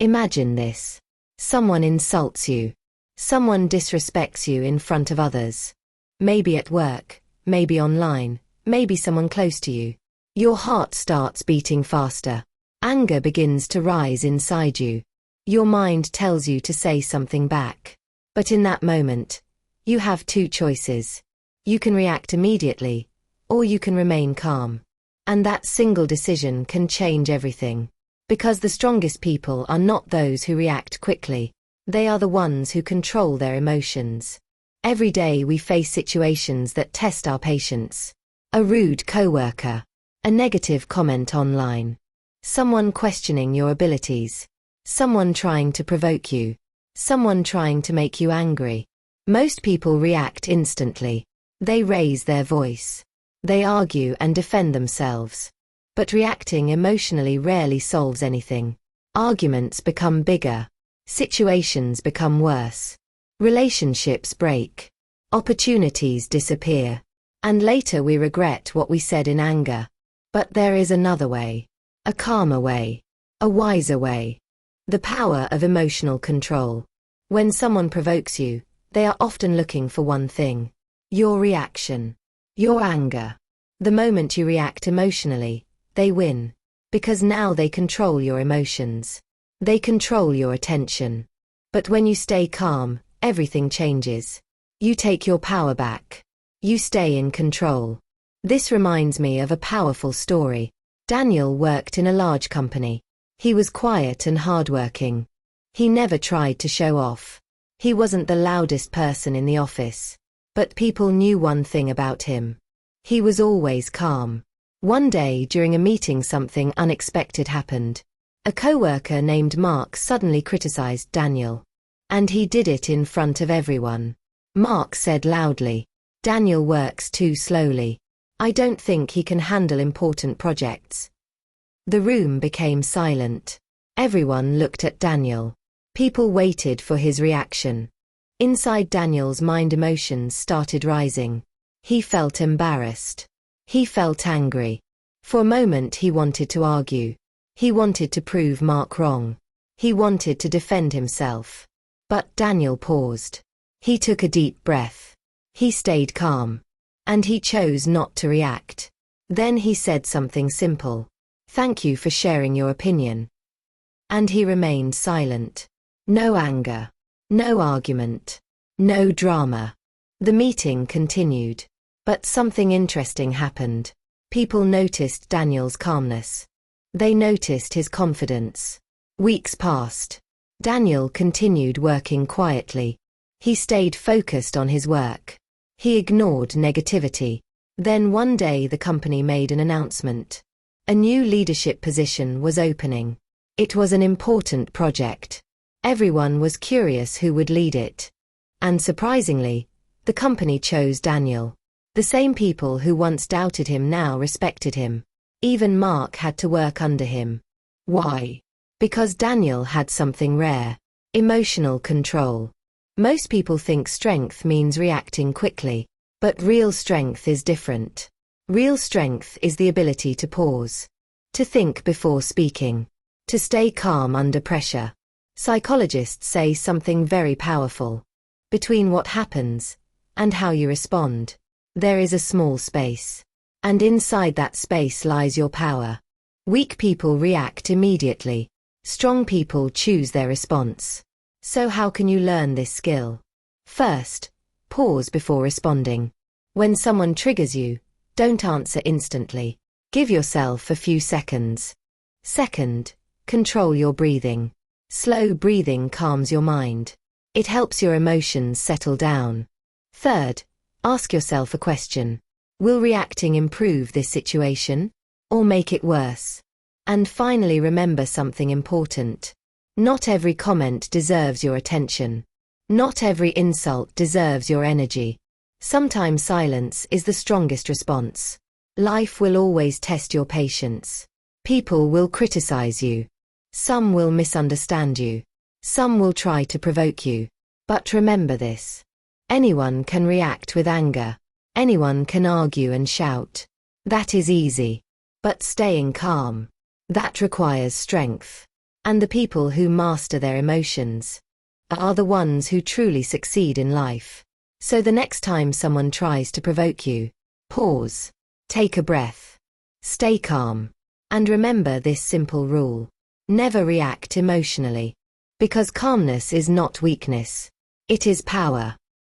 Imagine this. Someone insults you. Someone disrespects you in front of others. Maybe at work, maybe online, maybe someone close to you. Your heart starts beating faster. Anger begins to rise inside you. Your mind tells you to say something back. But in that moment, you have two choices. You can react immediately, or you can remain calm. And that single decision can change everything. Because the strongest people are not those who react quickly. They are the ones who control their emotions. Every day we face situations that test our patience. A rude coworker. A negative comment online. Someone questioning your abilities. Someone trying to provoke you. Someone trying to make you angry. Most people react instantly. They raise their voice. They argue and defend themselves. But reacting emotionally rarely solves anything. Arguments become bigger. Situations become worse. Relationships break. Opportunities disappear. And later we regret what we said in anger. But there is another way. A calmer way. A wiser way. The power of emotional control. When someone provokes you, they are often looking for one thing. Your reaction. Your anger. The moment you react emotionally, they win. Because now they control your emotions. They control your attention. But when you stay calm, everything changes. You take your power back. You stay in control. This reminds me of a powerful story. Daniel worked in a large company. He was quiet and hardworking. He never tried to show off. He wasn't the loudest person in the office. But people knew one thing about him. He was always calm. One day during a meeting something unexpected happened. A coworker named Mark suddenly criticized Daniel. And he did it in front of everyone. Mark said loudly, "Daniel works too slowly. I don't think he can handle important projects." The room became silent. Everyone looked at Daniel. People waited for his reaction. Inside Daniel's mind emotions started rising. He felt embarrassed. He felt angry. For a moment he wanted to argue. He wanted to prove Mark wrong. He wanted to defend himself. But Daniel paused. He took a deep breath. He stayed calm. And he chose not to react. Then he said something simple. "Thank you for sharing your opinion." And he remained silent. No anger. No argument. No drama. The meeting continued. But something interesting happened. People noticed Daniel's calmness. They noticed his confidence. Weeks passed. Daniel continued working quietly. He stayed focused on his work. He ignored negativity. Then one day the company made an announcement. A new leadership position was opening. It was an important project. Everyone was curious who would lead it. And surprisingly, the company chose Daniel. The same people who once doubted him now respected him. Even Mark had to work under him. Why? Because Daniel had something rare. Emotional control. Most people think strength means reacting quickly. But real strength is different. Real strength is the ability to pause. To think before speaking. To stay calm under pressure. Psychologists say something very powerful. Between what happens and how you respond, there is a small space. And inside that space lies your power. Weak people react immediately. Strong people choose their response. So how can you learn this skill? First, pause before responding. When someone triggers you, don't answer instantly. Give yourself a few seconds. Second, control your breathing. Slow breathing calms your mind. It helps your emotions settle down. Third, ask yourself a question. Will reacting improve this situation? Or make it worse? And finally, remember something important. Not every comment deserves your attention. Not every insult deserves your energy. Sometimes silence is the strongest response. Life will always test your patience. People will criticize you. Some will misunderstand you. Some will try to provoke you. But remember this. Anyone can react with anger. Anyone can argue and shout. That is easy. But staying calm, that requires strength. And the people who master their emotions are the ones who truly succeed in life. So the next time someone tries to provoke you, pause, take a breath, stay calm, and remember this simple rule. Never react emotionally. Because calmness is not weakness. It is power.